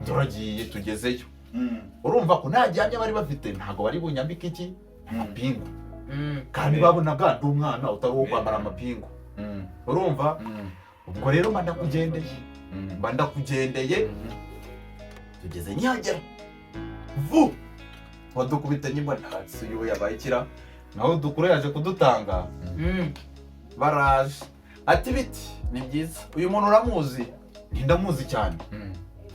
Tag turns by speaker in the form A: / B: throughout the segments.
A: turagiye tugezeyo urumva ko najyanye bari bafite ntago bari bunyambike iki amapingu kandi babonaga ndi umwana utari uwo kwambara amapingu urumva ubwo rero mba ndakugendeye tugeze nyagera vu wadukubita nyimba ntatsi uyu yabaye ikira naho dukuru yaje kudutanga baraje ati biti ni byiza uyu muntu uramuzi ndamuzi cyane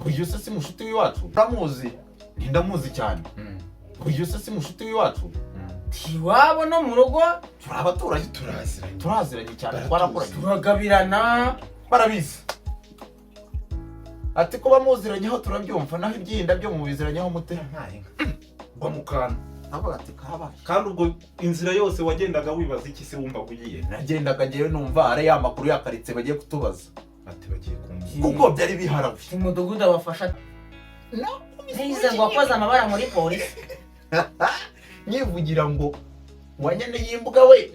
A: uyu se si mushuti w'iwacu uramuzi ndamuzi cyane uyu se si mushuti w'iwacu
B: tiwabo no mu rugo
A: turabaturanye turaziranye cyane twarakoranye
B: turagabirana
A: barabizi ati ko bamuziranyeho turabyumva naho ibyinda byo mu biziranyeho mute
C: ngo mukana
A: avuga ati kabaye
C: kandi ubwo inzira yose wagendaga wibaza iki se wumva kugiye
A: nagendaga ngewe numva ari ya makuru yakaritse bagiye kutubaza
C: ati bagiye kumva
A: kuko byari biharawe
B: umudugudu abafasha ntize ngo wakoze amabara muri polisi
A: nyivugira ngo wanyane yimbuga we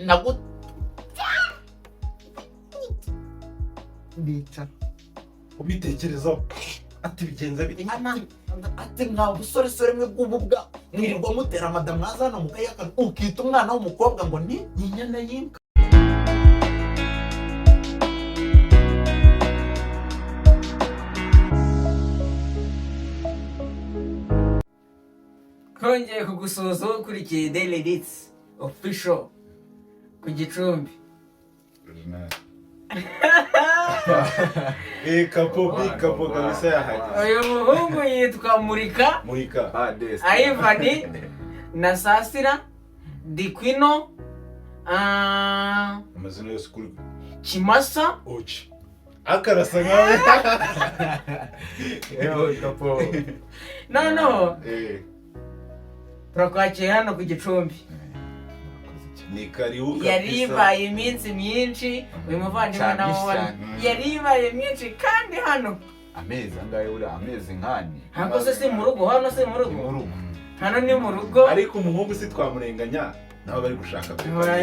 A: ndica
C: ubitekerezaho ati bigenza bite
A: ati nka busoresore mwe bw'ububwa mwirirwa mutera madamu mwaza hano mukayaka ukita umwana w'umukobwa ngo ni inyana y'imbwa
B: kongeye kugusuhuza ukurikiye Daily Beats official ku Gicumbi
C: kapo kabisa yahageze
B: uyu muhungu yitwa Murika Ayivani na Sasira Dikwino
C: amazina yose kuri
B: Kimasa
C: ochi akarasa nkawe
A: kapo
B: no turakwakira hano ku Gicumbi
C: ni karibu kabisa
B: yaribaye iminsi myinshi uyu muvandimwe nawe yaribaye myinshi kandi hano
A: amezi angahe uri amezi nkani
B: ntabwo se si mu rugo hano si mu rugo hano ni mu rugo
C: ariko umuhungu si twamurenganya nabo bari gushaka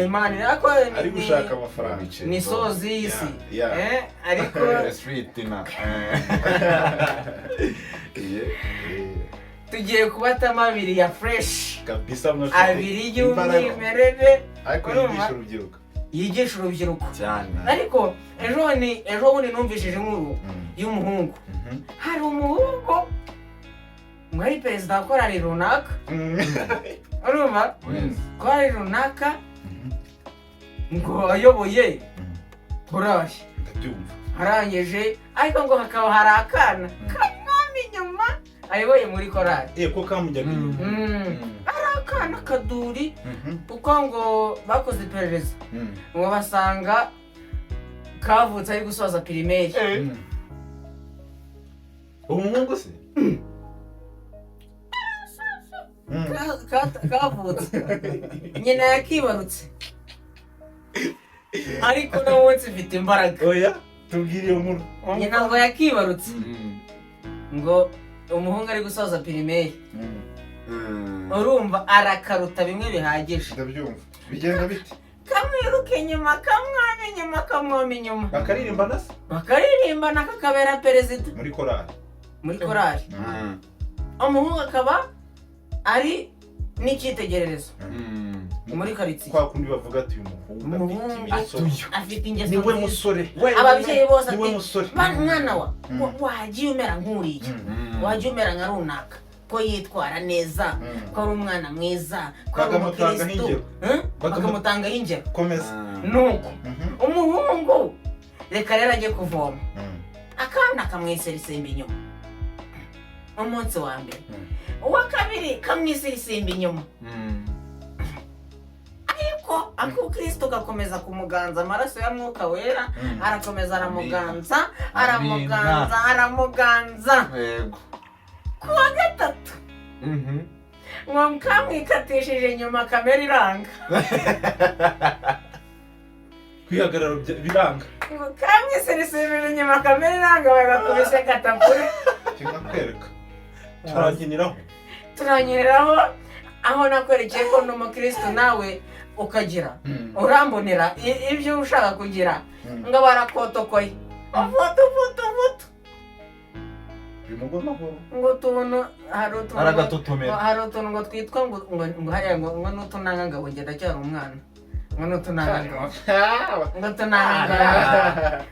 B: Imana
C: ari gushaka amafaranga
B: ni sozi y'isi ariko
A: street na
B: tugiye kubatama abiri ya fresh
C: kabisa
B: abiri y'umwimerere
C: ariko yigisha urubyiruko
A: cyane
B: ariko ejo bundi numvishije inkuru y'umuhungu hari umuhungu muri perezida wa korali runaka urumva korali runaka ngo ayoboye korali
C: ndabyumva
B: arangije ariko ngo hakaba hari akana kamwami inyuma ayoboye muri korali
C: ko kamujyaga
B: ari akana kaduri kuko ngo bakoze iperereza ngo basanga kavutse ari gusoza primaire
C: umuhungu se
B: kavutse nyina yakibarutse ariko n'umunsi mfite imbaraga
C: oya tubwire iyo nkuru
B: nyina ngo yakibarutse ngo umuhungu ari gusoza primaire urumva arakaruta bimwe bihagije
C: ndabyumva bigenda bite
B: kamwiruka inyuma kamwami inyuma kamwami inyuma
C: bakaririmbana
B: kakabera perezida
C: muri korali
B: umuhungu akaba ari n'icyitegererezo muri karitsiye
C: kwa kundi bavuga ati uyu muhungu
B: afite ingeso
C: niwe musore
B: ababyeyi bose
C: niwe musore
B: mwana wa wagiye umera nk'uriya wagiye umera nka runaka ko yitwara neza ko ari umwana mwiza ko ari umukristo bakamutangaho ingero
C: komeza
B: nuko umuhungu reka rero ajye kuvoma akana kamwiserisemba inyuma umunsi wa mbere uwa kabiri kamwiserisemba inyuma ariko akukristo gakomeza kumuganza amaraso ya mwuka wera arakomeza aramuganza kuwa gatatu ngo kamwikatishije inyuma kamera iranga
C: kwihagarara biranga
B: ngo kamwiserisemba inyuma kamera iranga bagakubise katapure
C: kikakwereka
B: turanyiniraho aho nakwerekeye ko n'umukristo nawe ukagira urambonera ibyo ushaka kugira ngo barakotokoye uvutu
C: bimugwa amahoro
B: ngo tuntu hari
A: aragatotomera
B: utuntu ngo twitwa ngo hariya ngo n'utunanga ngabo ngenda cyari umwana ngo n'utunanga ngabo ngo tunanga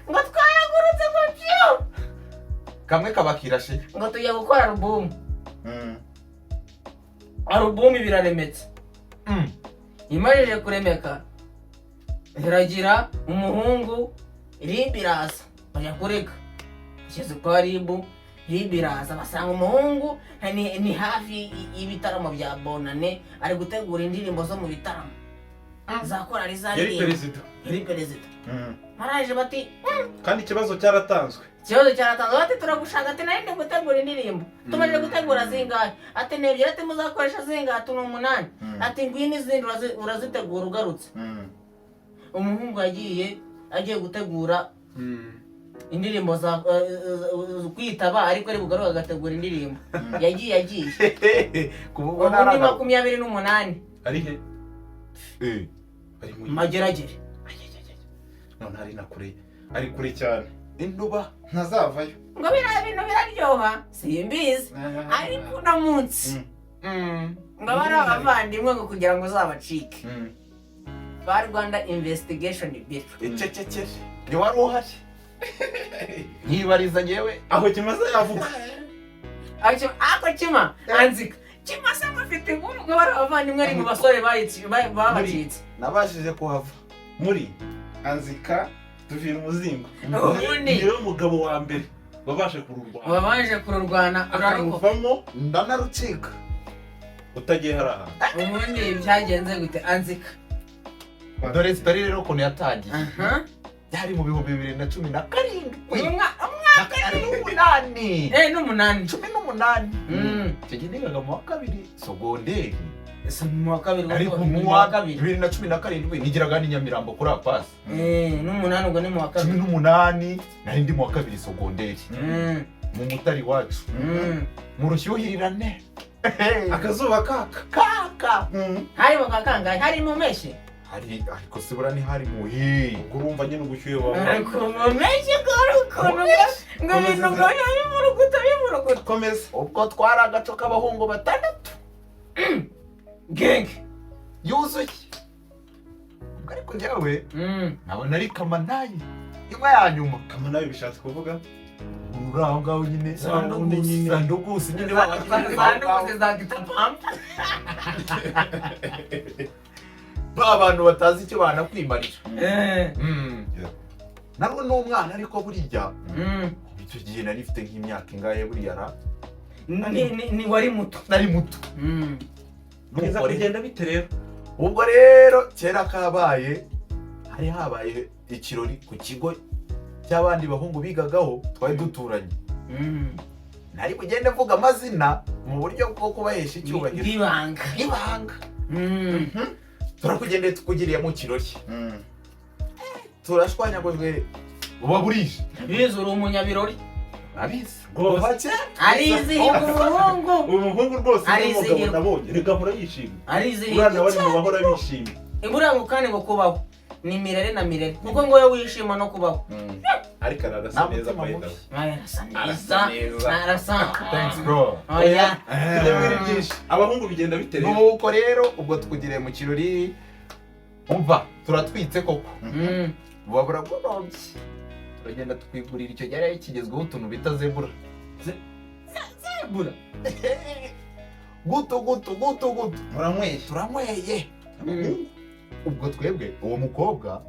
B: ngo twaragurutse ngo pyo
A: kamwe kabakirashe
B: ngo tujya gukora alubumu biraremetse imajije kuremeka iragira umuhungu ribiraza bajya kurega ishyize kwa ribu ribiraza basanga umuhungu ni hafi y'ibitaramo bya bonane ari gutegura indirimbo zo mu bitaramo zakora yari perezida baraje bati
C: kandi ikibazo cyaratanzwe
B: bati turagushaka ati nari ndi gutegura indirimbo tumaze gutegura zingahe ati nebyiri ati muzakoresha zingahe ati 8 ati ngwino izindi urazitegura ugarutse umuhungu agiye gutegura indirimbo za kwitaba ariko ari bugaruka agategura indirimbo yagiye kubona 28
C: ari he
A: ari
C: mu
B: mageragere
C: none ari nakure ari kure cyane
A: induba
C: ntazavayo
B: ngo biriya bintu biraryoha simbizi ariko uno munsi ngo bari abavandimwe ngo kugira ngo uzabacike ba Rwanda Investigation Bureau
A: ececeke ni wari uhari ntibariza ngewe
C: aho kimaze yavuga
B: ako kima anzika kima se mufite inkuru ngo bari abavandimwe ari mu basore babacitse
A: nabashije kuhava
C: muri anzika tuvira umuzingo
B: ubundi
C: niwe mugabo wa mbere
B: wabanje kururwana
C: uraruvamo
A: ndanarucika
C: utagiye haraha
B: ubundi byagenze gute anzika
A: dore sitori rero ukuntu yatangiye byari mu bihumbi 2017
B: n'umunani
A: 18 icyo gihe nigaga mu wa kabiri sogonderi
B: mu wa kabiri
A: ariko mu wa kabiri 2017 nigiraga ni Nyamirambo kuri apasi
B: n'umunani ubwo ni mu wa kabiri
A: 18 nari ndi mu wa kabiri sogonderi mu mutari wacu mu rushyuhirirane
C: akazuba kaka
B: hari mu kakangahe hari mu meshi
A: hari ariko sibura ni hari mu
C: urumva nyine ubushyuhe wawe
B: ariko mu meshi ukuntu ngo ibintu ngo bimuruguta
C: komeza
A: ubwo twari agaco k'abahungu 6
B: genge
A: yuzuye ubwo ariko njyewe nabona ari kamanayi imwe ya nyuma
C: kamanayi bishatse kuvuga
A: uri aho ngaho nyine sandukusi nyine
B: sandukusi za gitapampa
A: abantu batazi icyo banakwimarira nabwo n'umwana ariko burya icyo gihe nari mfite nk'imyaka ingahe buriya ra
B: ni wari muto
A: nari muto
C: biza kugenda bite rero
A: ubwo rero kera kabaye hari habaye ikirori ku kigo cy'abandi bahungu bigagaho twari duturanye nari bugende mvuga amazina mu buryo bwo kubahesha icyubahiro ibanga turakugendeye tukugiriye mu kirori turashwanyagujwe uba burije
B: bize uri umunyabirori
A: abizi
C: rwose
B: arizihirwa umuhungu
C: uyu muhungu rwose n'umugabo nabonye reka ahora yishimye urana bari mu bahora bishimye
B: iburango kandi ngo kubaho ni mirere na mirere kuko ngo wowe wishima no kubaho
C: ariko arasa neza mayenda
B: arasa
A: thanks bro
B: oya
C: abahungu bigenda bite rero
A: nuko rero ubwo tukugiriye mu kirori umva turatwitse koko babura bworombye turagenda twigurira icyo gihe kigezweho utuntu bita zebura guto turanyweye ubwo twebwe uwo mukobwa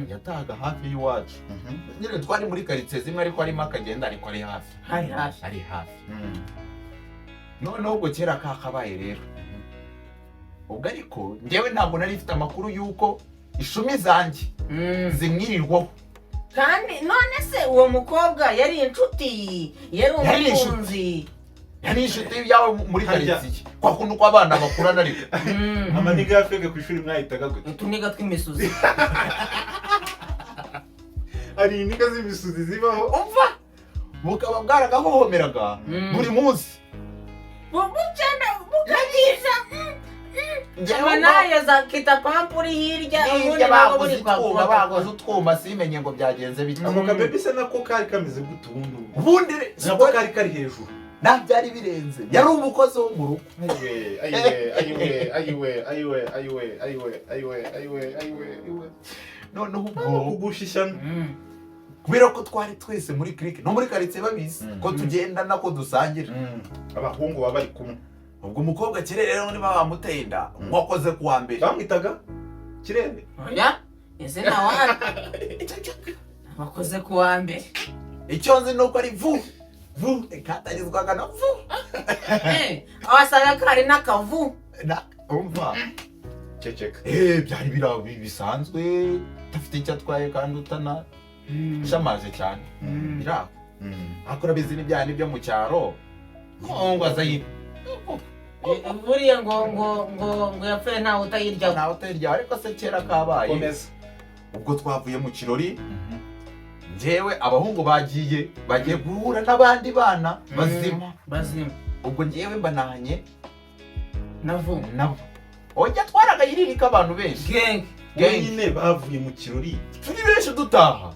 A: yatahaga hafi y'iwacu nyine twari muri karitsiye zimwe ariko harimo akagenda ariko ari hafi noneho ubwo kera kakabaye rero ubwo ariko njyewe ntabwo nari mfite amakuru y'uko ishumi zanjye zimwirirwaho
B: kandi none se uwo mukobwa yari inshuti yari umukunzi
A: yari inshuti yawe muri karitsiye kwa kuntu ko abana bakurana ariko
C: amaniga yafege ku ishuri mwahitaga gute
B: utuniga tw'imisuzi
C: hari iniga z'imisuzi zibaho
A: umva bukaba bwaragahohomeraga buri munsi
B: bukagisha njyewe nayo za kitapampa uri hirya
A: hirya baguze utwuma simenye ngo byagenze bite
C: ako kabebe se nako kari kameze gute ubundi
A: ubundi
C: nako kari hejuru
A: nta byari birenze yari umukozi wo mu rugo noneho ubwo
C: kugushishana
A: kubera ko twari twese muri clique no muri quartier babizi ko tugendana ko dusangira
C: abahungu baba bari kumwe
A: ubwo umukobwa Kirere rero niba bamuteye inda mwakoze kuwa mbere
C: bamwitaga Kirere
B: oya ese nawe bakoze kuwa mbere
A: icyo nzi nuko ari vu katarizwaga na vu
B: awasaga kari n'akavu
A: umva
C: ceceka
A: byari birabi bisanzwe tafite icyo atwaye kandi utana shamaje cyane biraho akora bizini bya nibyo mu cyaro ngo azayi
B: buriya ngo yapfuye ntawe utayirya
A: ariko se kera kabaye ubwo twavuye mu kirori njyewe abahungu bagiye guhura n'abandi bana bazima ubwo njyewe mbananye
B: nabo
A: ojya twaraga yiririka abantu benshi
C: nyine bavuye mu kirori
A: turi benshi dutaha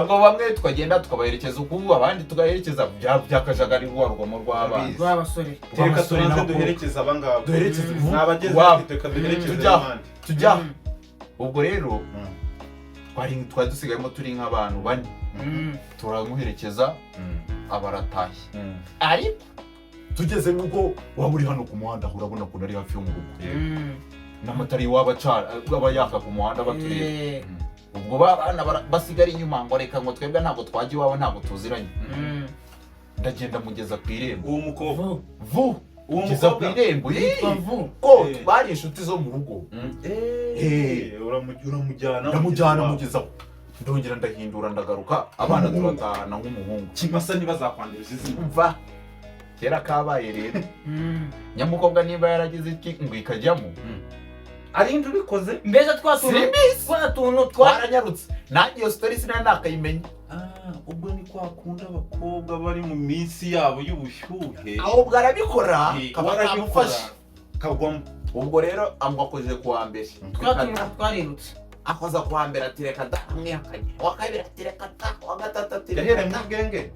A: ubwo bamwe tukagenda tukabaherekeza uku abandi tugaherekeza byakajagari rwarugomo
B: rw'abasore
C: reka tubanze duherekeza abangaba
A: duherekeza
C: n'abageze reka duherekeze abandi
A: tujya ubwo rero twari dusigayemo turi nk'abantu bane turamuherekeza abaratashye ariko tugeze nk'uko waba uri hano ku muhanda urabona ko ari hafi yo mu rugo n'amatara iwaba aba yaka ku muhanda batureba ubwo bana basigara inyuma ngo reka ngo twebwe ntabwo twajya iwabo ntabwo tuziranye ndagenda mugeza ku irembo
C: uwo mukobwa
A: ugeza ku irembo ko bari inshuti zo mu rugo ndamujyana mugezaho ndongera ndahindura ndagaruka abana turatahana nk'umuhungu
C: Kimasa ntibazakwanduriza izina
A: mva kera kabaye rero nyamukobwa niba yaragize iki ngo ikajyamo
C: ari indi ubikoze
B: mbese twa tuntu
A: twaranyarutse nanjye iyo story sinari nakayimenya
C: ubwo ni kwa kundi abakobwa bari mu minsi yabo y'ubushyuhe
A: ahubwo arabikora
C: barabifasha kagwamo
A: ubwo rero amwakoze kuwa mbere
B: twarirutse
A: akoza kuwa mbere ati reka da mwihakanye uwa kabiri ati reka da uwa gatatu ati
C: yahereye mu bwenge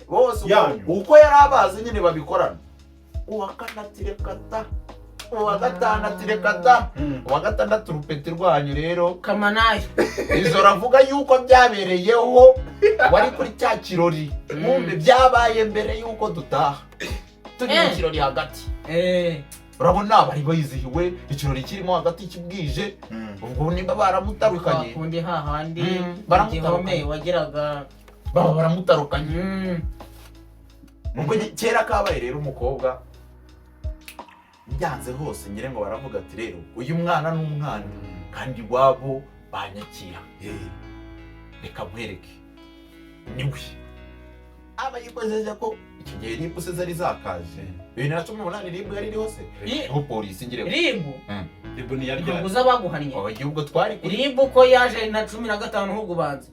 A: bose uko yari abazi nyine babikorana uwa kane ati reka da uwa gatanu ati reka da uwa gatandatu urupeti rwanyu rero
B: kamanayo
A: izo ravuga yuko byabereyeho wari kuri cya kirori mwumve byabaye mbere yuko dutaha turi mu kirori hagati urabona bari bayizihiwe ikirori kirimo hagati kibwije ubwo nimba baramutarukanye
B: kundi hahandi
A: igihome
B: wagiraga
A: baramutarukanye ubwo kera kabaye rero umukobwa byanze hose nyire ngo baravuga ati rero uyu mwana ni umwana kandi iwabo banyakira reka nkwereke niwe aba yikozeje ko icyo gihe ribu se zari zakaje 2018 ribu yari iriho se aho polisi ngire
B: ribu ntiyabuza baguhannye
A: igihugu twari
B: ribu ko yaje na 15 ahubwo ubanza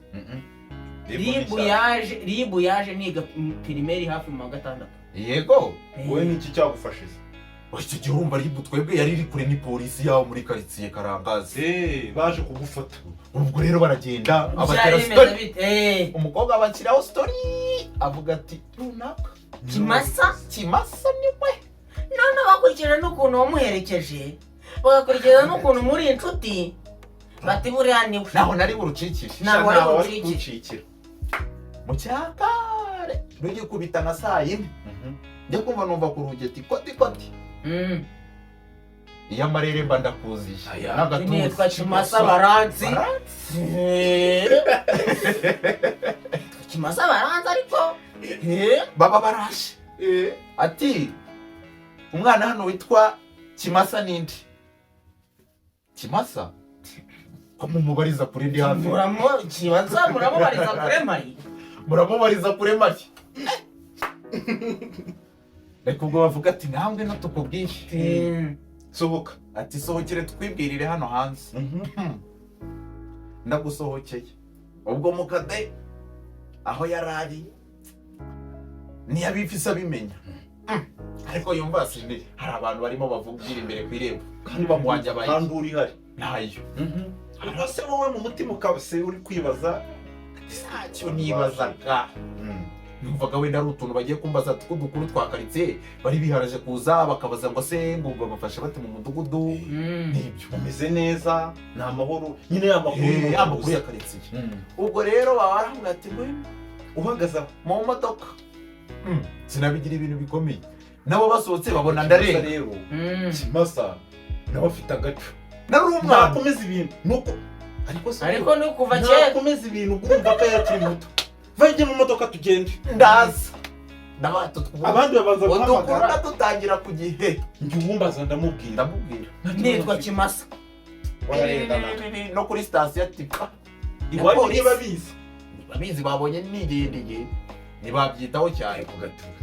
B: ribu yaje niga primaire hafi mu gatandatu
A: yego
C: wowe niki cyagufashize
A: icyo gihe urumva ribu twebwe yari iri kure ni polisi yaho muri quartier Karangazi
C: baje kugufata
A: ubwo rero baragenda abatera story umukobwa abakiraho story avuga ati runaka Kimasa niwe
B: none bakurikira n'ukuntu wamuherekeje bagakurikira n'ukuntu muri inshuti bati buriya niwe
A: naho nari burucikishe
B: naho wari burucikira
A: mu cyakare rugikubita na saa yine njya kumva numva ku rugi ati koti iyo amarere mba ndakuzisha
B: n'agatuza Kimasa baranzi Kimasa baranzi ariko
A: baba barashe ati umwana hano witwa Kimasa nindi Kimasa ko mumubariza kuri ndi hafi
B: Kimasa muramubariza kure mari
A: muramubariza kure mari reka ubwo bavuga ati ntambwe no tukubwishe
C: sohoka
A: ati sohokere twibwirire hano hanze ndagusohokeye ubwo mukade aho yarari ntiyabifise abimenya ariko yumva sindi hari abantu barimo bavugira imbere ku irembo kandi bamuhajya abaye
C: kandi uri hari
A: ntayo
C: ariko se wowe mu mutima ukabase uri kwibaza
A: ntacyo nibazaga numvaga wenda ari utuntu bagiye kumbaza tw'udukuru twa karitsiye bari biharaje kuza bakabaza ngo se ngo babafashe bate mu mudugudu n'ibyo
C: umeze neza ni amahoro nyine y'amakuru
A: ya karitsiye. Ubwo rero baba barambwira ati ngwino
C: uhagaze
A: mu modoka sinabigira ibintu bikomeye nabo basohotse babona ndarenga
C: rero Kimasa nawe afite agacu
A: nari umwana
C: nakomeza ibintu nuko
B: ariko ni kuva kera
C: nakomeza ibintu urumva ko yakiri muto vajye mu modoka tugende
A: ndaza n'abato
C: abandi babanza
A: guhamagara dutangira ku gihe
C: njye uwumbaza ndamubwira
B: nitwa Kimasa
A: no kuri sitasiyo atipa
C: iwanyu niba bizi
A: babizi babonye nigendeye ntibabyitaho cyane ku gatuza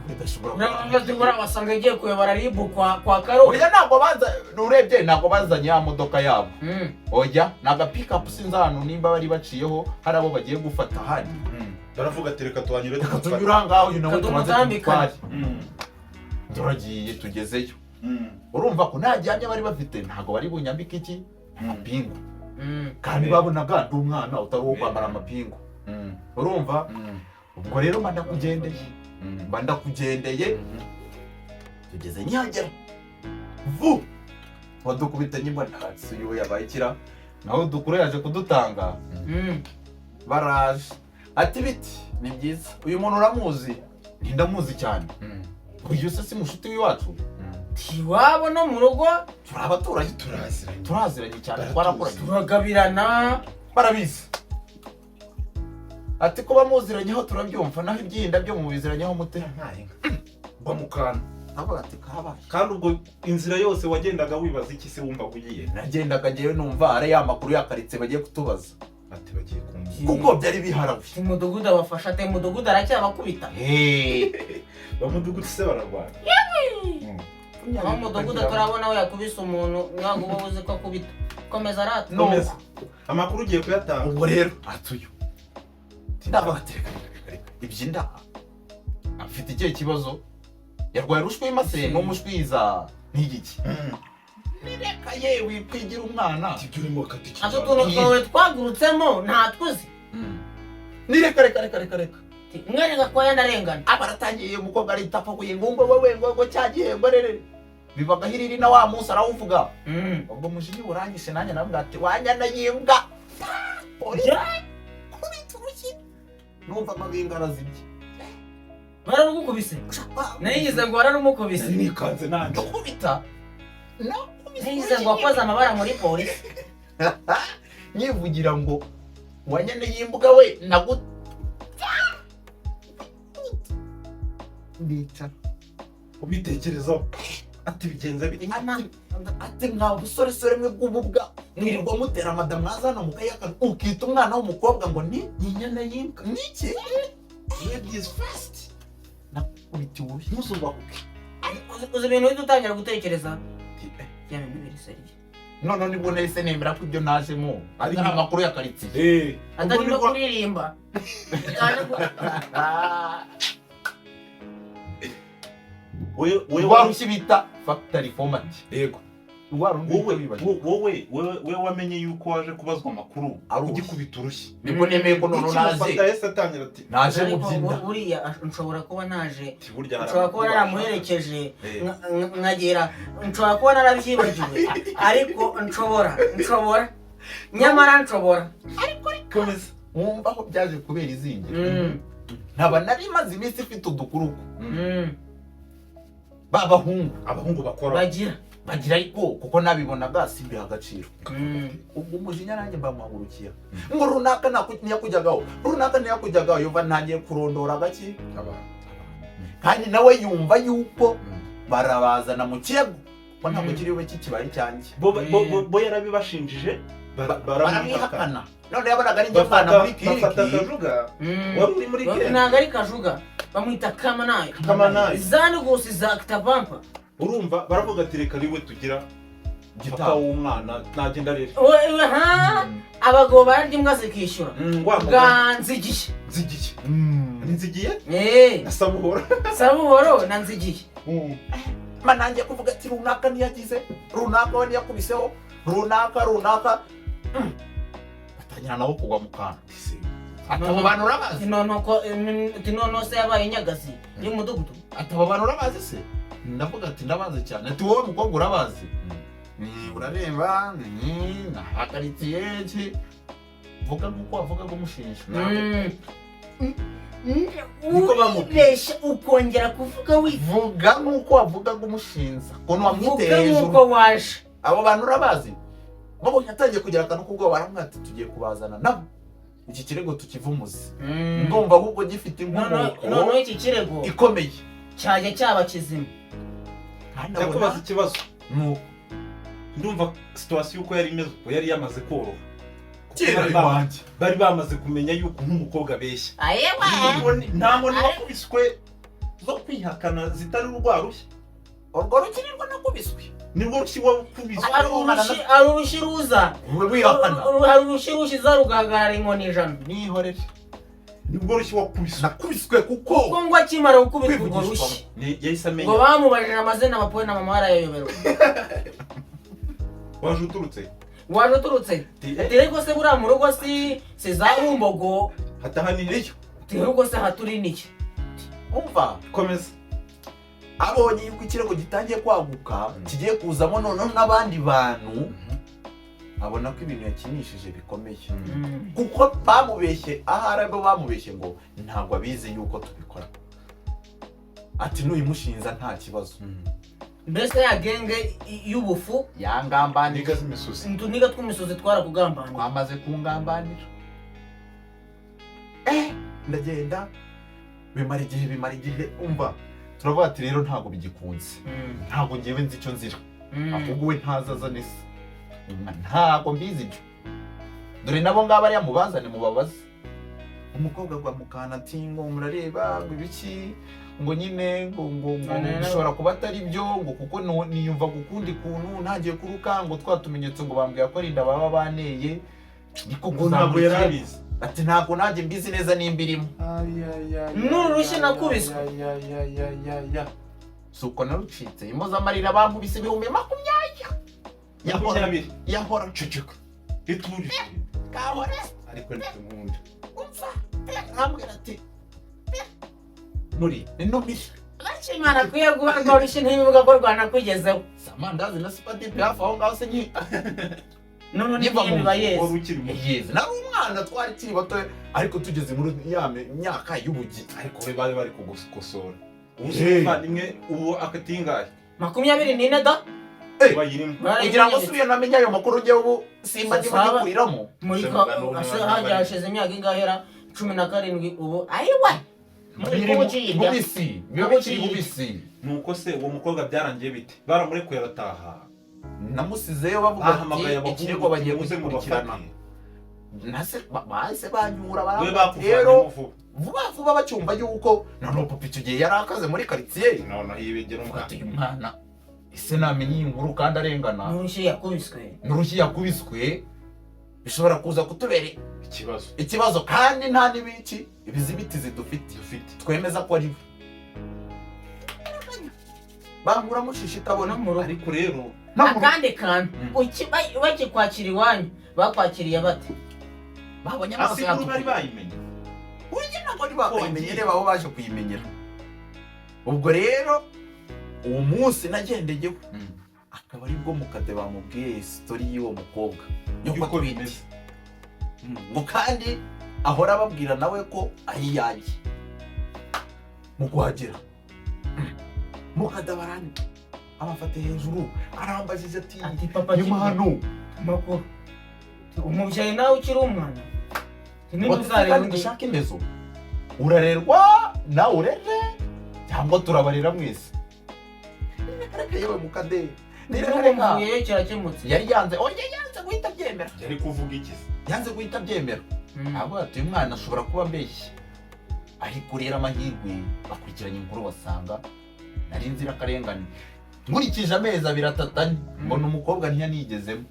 B: bidashobora basanga igiye kuyobora ribu kwa Karoli.
A: Oya ntabwo baza urebye ntabwo bazanye ya modoka yabo oya naga pick up sinzi ahantu nimba bari baciyeho hari abo bagiye gufata handi
C: baravuga ati reka tuhanyure
A: tunyura ngaho uyu nawe tumaze gutwara turagiye tugezeyo urumva ko nta gihamya bari bafite ntabwo bari bunyambike iki amapingu kandi babonaga ndi umwana utari uwo kwambara amapingu urumva ubwo rero mba ndakugendeye tugeze Nyangera vu wadukubita nyimba ntatsi uyu yabaye ikira naho dukuru yaje kudutanga baraje ati biti ni byiza uyu muntu uramuzi ndamuzi cyane uyu se si mushuti w'iwacu
B: iwabo no mu rugo
A: turabaturanye turaziranye cyane twarakuranye
B: turagabirana
A: barabizi ati ko bamuziranyeho turabyumva naho ibyinda byo mu biziranyeho mute
C: mba mukana
A: abo ati kabaye
C: kandi ubwo inzira yose wagendaga wibaza iki se wumva kugiye
A: nagendaga ngewe numva ari ya makuru ya karitsiye bagiye kutubaza
C: ati bagiye kumva
A: kuko byari biharawe
B: umudugudu abafasha ate umudugudu aracyabakubita
C: bamudugudu se bararwana
B: aho umudugudu turabona we yakubise umuntu ntabwo uba uzi ko akubita komeza rata
C: komeza amakuru ugiye kuyatanga
A: ubwo rero atuyo ndabatereka ibyinda afite ikihe kibazo yarwaye rushwe y'imase n'umushwiza n'igiki nireka yewe kwigira umwana
C: ibyo urimo katiki
B: azo tuntu twawe twagurutsemo ntatwuzi
A: nireka
B: mwereka ko yandarengana
A: abaratangiye umukobwa ari tapfa kuyingumba wowe ngo cyagihembo rere bibaga hiriri na wa munsi arawuvuga ubwo mujinya urangise nanjye navuga ati wanyana yimbwa oya numva amabinga arazibye
B: bararugukubise nayigize ngo bararumukubise
C: nikanze nanjye
A: ndakubita
B: nayigize ngo wakoze amabara muri polisi
A: nyivugira ngo wanyana yimbwa we naguta ndica
C: ubitekerezaho ati bigenza bite
A: ati nka busoresore mwe bw'ububwa mwirirwa mutera madamu mwazana mukayaka ukita umwana w'umukobwa ngo ni inyana yimbwa niki ladies first nakubiti wowe ntuzumva
B: uzi ibintu uhita utangira gutekereza bya bintu biri seriye
A: none nibwo nahise nemera ko ibyo najemo ari amakuru ya karitsiye
B: atari no kuririmba
C: wewe
A: warushye bita factory format
C: yego wowe wamenye yuko waje kubazwa amakuru ugikubita urushyi
A: nibwo nemeye ko none naje mu byinda
B: buriya nshobora kuba naje nshobora kuba naramuherekeje nkagera nshobora kuba narabyibagiwe ariko nshobora nyamara nshobora
A: ariko komeza wumva aho byaje kubera izingi ntaba nari maze iminsi ifite udukuruko abahungu bakora bagira ariko kuko nabibonaga simbiha agaciro ubwo umujinya nanjye mbamuhagurukira ngo runaka ntiyakujyagaho yumva ntangiye kurondora gake kandi nawe yumva yuko barabazana mu kirego ko ntabwo kiriwe kikibaye cyanjye
C: bo yarabibashinjije
A: baramwihakana none yabonaga ari njye mwana muri kiriki
C: wari uri muri kiriki
B: ntabwo ari kajuga bamwita kamanayi zani gusi za kitavampa
C: urumva baravuga ati reka riwe tugira gitaka w'umwana nagenda rero
B: abagabo bararya imbwa zikishyura bwa nzigiye
C: na
B: sabuhoro na nzigiye
A: manangiye kuvuga ati runaka ntiyagize runaka we ntiyakubiseho runaka batangira nabo kugwa mu kantu atabo bantu urabazi
B: nono se yabaye inyagazi y'umudugudu
A: atabo bantu urabazi se ndavuga ati ndabazi cyane ati wowe mukobwa urabazi urareba nahagarikiye iki vuga nk'uko wavuga ngo umushinja
B: wibesha ukongera kuvuga
A: vuga nk'uko wavuga ngo umushinja ukuntu wamwiteye hejuru
B: nk'uko waje
A: abo bantu urabazi babonye atangiye kugira akantu k'ubwo baramubwira ati tugiye kubazana nabo iki kirego tukivumuze ndumva ahubwo gifite inkomoko
B: noneho iki kirego
A: ikomeye
B: cyajya cyaba kizima
C: ndakubaza ikibazo ndumva situation uko yari imeze uko yari yamaze koroha bari bamaze kumenya yuko nk'umukobwa abeshya nta nkoni wakubiswe zo kwihakana zitari urwarushya
A: urwo rukinirwa nakubiswe
C: nibwo rushyi wakubiswe
B: ari urushyi ruza hari urushyi rushiza rugahagarara inkoni ijana
A: nihorere
C: nibwo rushyi wakubiswe
A: nakubiswe kuko
B: ngo akimara gukubitwa urwo rushyi
C: yahise amenya
B: ngo bamubajije amazina papa na mama barayayoberwa
C: waje uturutse
B: rego se buriya mu rugo si za Bumbogo
C: hatahaniriyo
B: rugo se haturi niki
A: umva
C: komeza
A: abonye yuko ikirego gitangiye kwaguka kigiye kuzamo noneho n'abandi bantu abona ko ibintu yakinishije bikomeye kuko bamubeshye ahari abo bamubeshye ngo ntabwo abizi yuko tubikora ati n'uyimushinza nta kibazo
B: mbese ya genge y'ubufu
A: yangambanira
B: niga tw'imisozi twarakugambanira
A: twamaze kungambanira ndagenda bimara igihe umva turavuga ati rero ntabwo bigikunze ntabwo ngewe nzi icyo nzira ahubwo we ntazaza nese ntabwo mbizi ibyo dore nabo ngabo ariya mubazane mubabaze umukobwa agwa mu kantu ati ngo murareba ngo ibiki ngo nyine ngo bishobora kuba atari byo ngo kuko niyumva gukundi kuntu ntagiye kuruka ngo twatumenyetso ngo bambwira ko ari inda baba baneye
C: niko ntabwo yarabizi
A: ati ntabwo nanjye mbizi neza nimba irimo
B: n'urushyi nakubiswe
A: si uko narucitse impozamarira bankubise 20,000 yahora nceceka
C: ituje
A: kahora
C: ariko ntinkunda
A: umva ambwira ati muri inumire
B: Imana kwiye guha ngo rushyi ntibivuga ko Rwanda kugezeho
A: samandazi na sipadipe hafi aho ngaho se nki
B: none niba yeze
A: yeze nari umwana twari kiri bato ariko tugeze muri imyaka y'ubugi
C: ariko we bari kugukosora ubuvandimwe ubu akatingaye
B: 24 da
A: kugira ngo subiye namenye ayo makuru njye ubu simba gikuriramo
B: muri ko hajyashize imyaka ingahera 17 ubu ayiwe
A: bubisi
C: nuko se uwo mukobwa byarangiye bite baramurekuye arataha
A: namusizeyo bavuga ati ikirego bagiye kugikurikirana nase bahise banyura rero vuba bacyumva yuko none papa icyo gihe yari akaze muri quartier
C: none yibegera
A: umwana ese namenye inkuru kandi arengana
B: n'urushyi
A: yakubiswe bishobora kuza kutubera ikibazo kandi nta n'ibiki ibizibitizi dufite twemeza ko ari bangura mushishika bona
C: ariko rero
B: akandi kantu bakikwakira iwanyu bakwakiriye bate
A: babonye amaso
C: yacu bari bayimenye
A: urye ntabwo ari bayimenye reba aho baje kuyimenyera ubwo rero uwo munsi nagendeyeho akaba ari bwo mukade bamubwiye story y'uwo mukobwa yuko bimeze ngo kandi ahora ababwira nawe ko ari yanjye mu kuhagera mukadabarani abafate hejuru arambajije ati
B: papa
A: nyuma hano
B: makuru umubyeyi nawe ukiri umwana
A: kandi dushaka indezo urarerwa nawe urere cyangwa turabarera mwese yewe mukade
B: nireka kirakemutse
A: yari yanze guhita abyemera
C: yari kuvuga iki
A: yanze guhita abyemera ahubwo ati uyu mwana ashobora kuba mbeshye ariko rero amahirwe bakurikiranye inkuru basanga nari inzirakarengane nkurikije amezi 2 atatanye mbona umukobwa ntiyanigezemo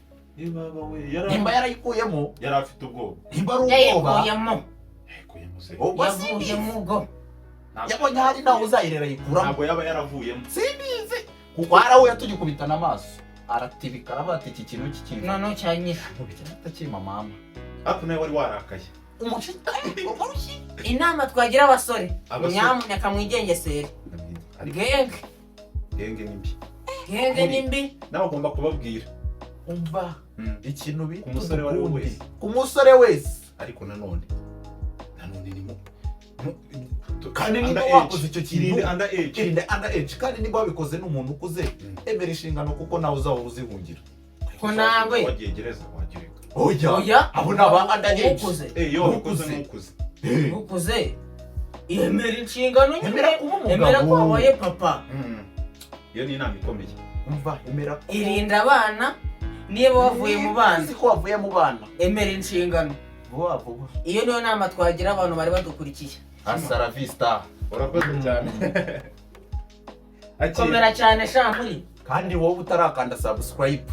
A: nimba yarayikuyemo
C: yari afite ubwoba
A: nimba ari ubwoba
B: yavuyemo
A: yabonye hari nawe uzayirera yikuramo
C: ntabwo yaba yaravuyemo
A: simbizi kuko harahuye tugikubitana amaso aratibika aravuga ati iki kintu cy'ikintu
B: noneho cyanyisha
A: atakima mama
C: ariko nawe wari warakaye
B: inama twagira abasore nyamuneka mwigengesere
C: genge nimbi
B: genge nimbi
C: nawe ugomba kubabwira
A: umva ikintu bita
C: ku musore wese
A: ariko nanone
C: ni mu
A: kandi niba wakoze icyo kintu under age kandi niba wabikoze n'umuntu ukuze emera inshingano kuko nawe uzaba uzihungira
B: ko nawe
C: wagiyegereza wagireka
B: oya
A: abo ni aba under age
B: ukuze emera inshingano
A: emera
B: ko wabaye papa
C: iyo ni inama ikomeye
A: umva emera
B: irinda abana niba wavuye mu bana
A: ko wavuye mu bana
B: emera inshingano
A: vuba
B: iyo niyo nama twagira abantu bari badukurikiye
A: hasta la vista
C: urakoze cyane
B: komera cyane shampuri
A: kandi wowe utarakanda subscribe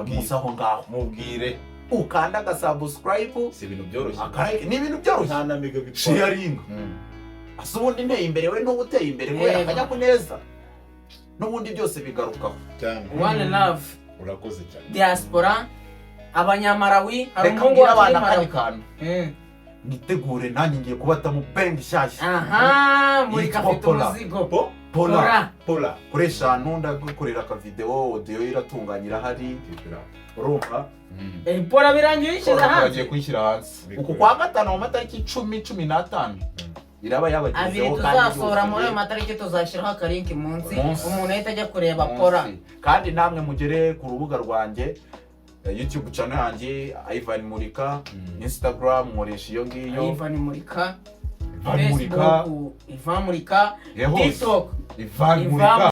A: musaho ngaho
C: mubwire
A: ukanda aga subscribe
C: si ibintu byoroshye
A: akarike ni ibintu byoroshye
C: nta na mega bitwa
A: sharing asubundi nteye imbere we no guteye imbere we akajya kuneza n'ubundi byose bigarukaho
C: cyane
B: one love
C: urakoze cyane
B: diaspora abanyamarawi
A: hari umuhungu w'abana kandi kantu nitegure nanjye ngiye kubata mu band nshyashya
B: muri kafite umuzigo
A: Pola kuri eshanu ndagukorera aka video audio iratunganyira hari urumva
B: Pola birangiye yishyize hanze
A: bagiye kwishyira hanze uku kwa gatanu mu matariki 10-15 iraba yabagizeho
B: kandi tuzasohora muri ayo matariki tuzashyiraho akarinki munsi umuntu ahita ajya kureba Pola
A: kandi namwe mugere ku rubuga rwanjye YouTube channel yanjye Ivan Murika Instagram nkoresha iyo ngiyo
B: Ivan Murika
A: Facebook
B: Ivan Murika TikTok
A: Ivan Murika